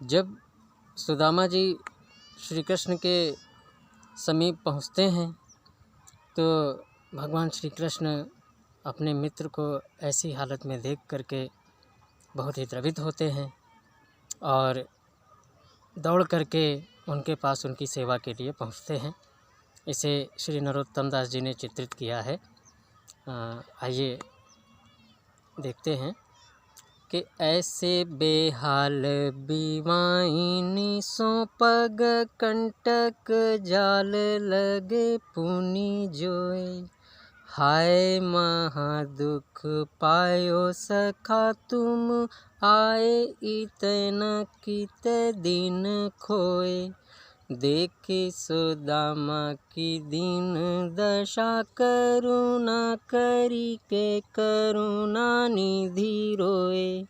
जब सुदामा जी श्री कृष्ण के समीप पहुँचते हैं तो भगवान श्री कृष्ण अपने मित्र को ऐसी हालत में देख करके बहुत ही द्रवित होते हैं और दौड़ करके उनके पास उनकी सेवा के लिए पहुँचते हैं। इसे श्री नरोत्तम दास जी ने चित्रित किया है। आइए देखते हैं कि ऐसे बेहाल बीवाइनी सो पग कंटक जाल लगे पुनि जोए। हाय महादुख पायो सखा तुम आए इतना कित दिन खोए। देखे सुदामा की दीन दशा करुणा करी के करुणा निधि रोए।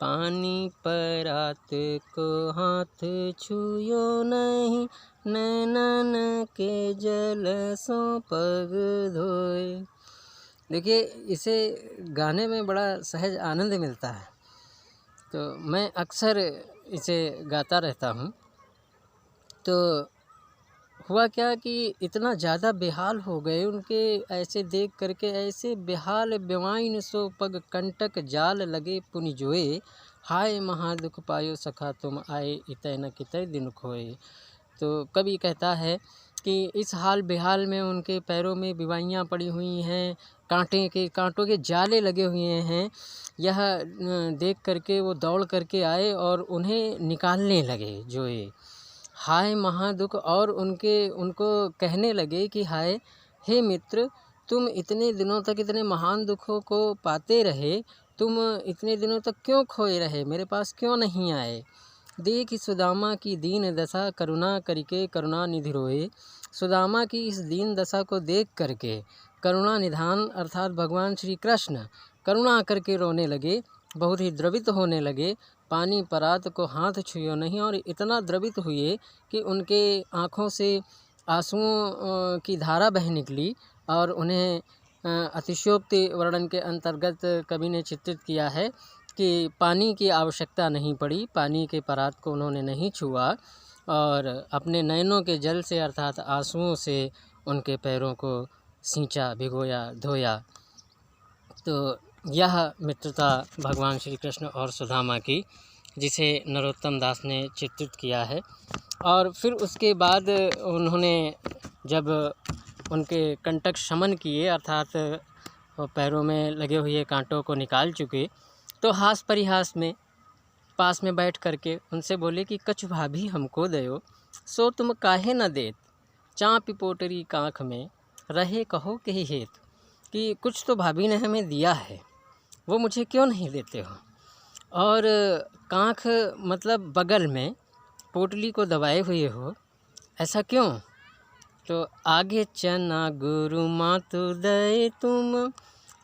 पानी परात को हाथ छुयो नहीं नैनन के जल सो पग धोए। देखिए, इसे गाने में बड़ा सहज आनंद मिलता है, तो मैं अक्सर इसे गाता रहता हूँ। तो हुआ क्या कि इतना ज़्यादा बेहाल हो गए उनके ऐसे देख करके, ऐसे बेहाल बेवाइन सो पग कंटक जाल लगे पुनि जोए। हाय महादुख पायो सखा तुम आए इतै न कितै दिन खोए। तो कवि कहता है कि इस हाल बेहाल में उनके पैरों में बीवाइयाँ पड़ी हुई हैं, कांटों के जाले लगे हुए हैं। यह देख करके वो दौड़ करके आए और उन्हें निकालने लगे जोए। हाय महादुख, और उनको कहने लगे कि हाय, हे मित्र, तुम इतने दिनों तक इतने महान दुखों को पाते रहे, तुम इतने दिनों तक क्यों खोए रहे, मेरे पास क्यों नहीं आए। देख सुदामा की दीन दशा करुणा करके करुणा निधि रोए। सुदामा की इस दीन दशा को देख करके करुणा निधान अर्थात भगवान श्री कृष्ण करुणा करके रोने लगे, बहुत ही द्रवित होने लगे। पानी परात को हाथ छुयो नहीं, और इतना द्रवित हुए कि उनके आँखों से आंसुओं की धारा बह निकली। और उन्हें अतिशयोक्ति वर्णन के अंतर्गत कवि ने चित्रित किया है कि पानी की आवश्यकता नहीं पड़ी, पानी के परात को उन्होंने नहीं छुआ और अपने नयनों के जल से अर्थात आंसुओं से उनके पैरों को सींचा, भिगोया, धोया। तो यह मित्रता भगवान श्री कृष्ण और सुदामा की, जिसे नरोत्तम दास ने चित्रित किया है। और फिर उसके बाद उन्होंने जब उनके कंटक शमन किए अर्थात पैरों में लगे हुए कांटों को निकाल चुके, तो हास परिहास में पास में बैठ करके उनसे बोले कि कछु भाभी हमको दयो, सो तुम काहे न देत, चाँप पोटरी काँख में रहे कहो के हेत। कि कुछ तो भाभी ने हमें दिया है, वो मुझे क्यों नहीं देते हो। और काँख मतलब बगल में पोटली को दबाए हुए हो, ऐसा क्यों। तो आगे चना गुरु मातु दए तुम,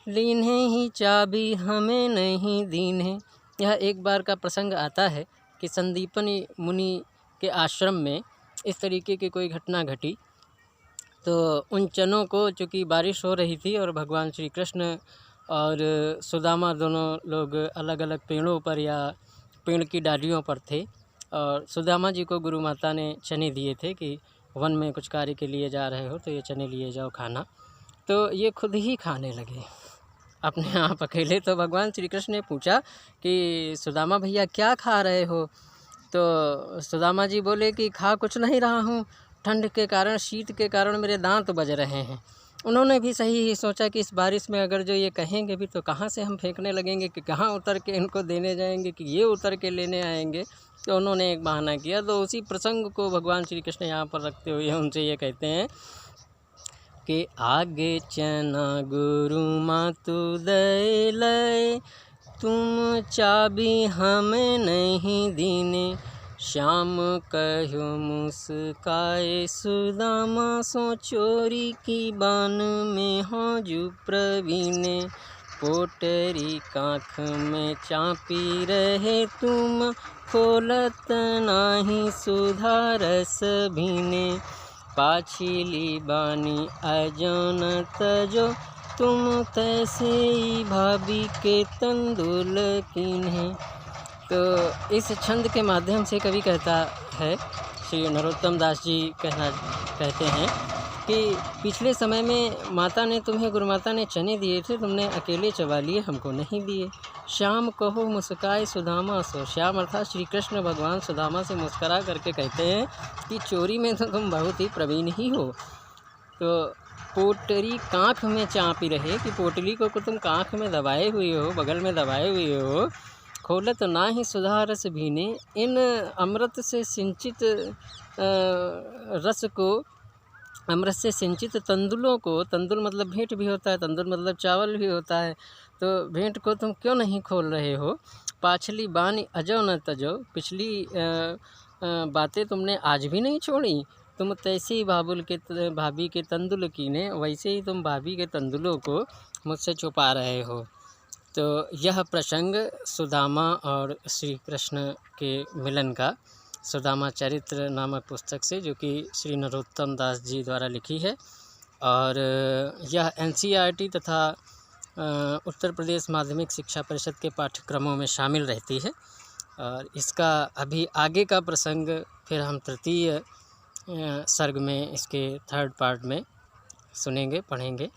लीन्हे ही चाबी हमें नहीं दीन्हे। यह एक बार का प्रसंग आता है कि संदीपनी मुनि के आश्रम में इस तरीके की कोई घटना घटी। तो उन चनों को, चूँकि बारिश हो रही थी और भगवान श्री कृष्ण और सुदामा दोनों लोग अलग अलग पेड़ों पर या पेड़ की डालियों पर थे, और सुदामा जी को गुरु माता ने चने दिए थे कि वन में कुछ कार्य के लिए जा रहे हो तो ये चने लिए जाओ खाना। तो ये खुद ही खाने लगे अपने आप अकेले। तो भगवान श्री कृष्ण ने पूछा कि सुदामा भैया क्या खा रहे हो। तो सुदामा जी बोले कि खा कुछ नहीं रहा हूँ, ठंड के कारण, शीत के कारण मेरे दांत बज रहे हैं। उन्होंने भी सही ही सोचा कि इस बारिश में अगर जो ये कहेंगे भी तो कहाँ से हम फेंकने लगेंगे, कि कहाँ उतर के इनको देने जाएंगे, कि ये उतर के लेने आएंगे। तो उन्होंने एक बहाना किया। तो उसी प्रसंग को भगवान श्री कृष्ण यहाँ पर रखते हुए उनसे ये कहते हैं कि आगे चना गुरु मातु दए लय, तुम चाबी हमें नहीं दीने। श्याम कहो मुस्काए सुदामा, सो चोरी की बान में हो जू प्रवीणे। पोटरी काँख में चापी रहे तुम, खोलत नाही सुधा रस भीने। पाछिली बानी अजोन तजो, तुम तैसे भाभी के तंदुल कीन्हे। तो इस छंद के माध्यम से कवि कहता है, श्री नरोत्तम दास जी कहते हैं कि पिछले समय में माता ने तुम्हें, गुरुमाता ने चने दिए थे, तुमने अकेले चबा लिए, हमको नहीं दिए। श्याम कहो मुस्काए सुदामा सो, श्याम अर्थात श्री कृष्ण भगवान सुदामा से मुस्करा करके कहते हैं कि चोरी में तो तुम बहुत ही प्रवीण ही हो। तो पोटरी कांख में चाँपी रहे, कि पोटली को तुम कांख में दबाए हुए हो, बगल में दबाए हुए हो, खोलत ना ही सुधा रस भीने, इन अमृत से सिंचित रस को, अमृत से सिंचित तंदुलों को, तंदुल मतलब भेंट भी होता है, तंदुल मतलब चावल भी होता है, तो भेंट को तुम क्यों नहीं खोल रहे हो। पाछली बानी अजो न तजो, पिछली बातें तुमने आज भी नहीं छोड़ी। तुम तैसे ही भाभी के तंदुल कीने, वैसे ही तुम भाभी के तंदुलों को मुझसे छुपा रहे हो। तो यह प्रसंग सुदामा और श्री कृष्ण के मिलन का, सुदामा चरित्र नामक पुस्तक से, जो कि श्री नरोत्तम दास जी द्वारा लिखी है, और यह NCERT तथा उत्तर प्रदेश माध्यमिक शिक्षा परिषद के पाठ्यक्रमों में शामिल रहती है। और इसका अभी आगे का प्रसंग फिर हम तृतीय सर्ग में, इसके 3rd पार्ट में सुनेंगे, पढ़ेंगे।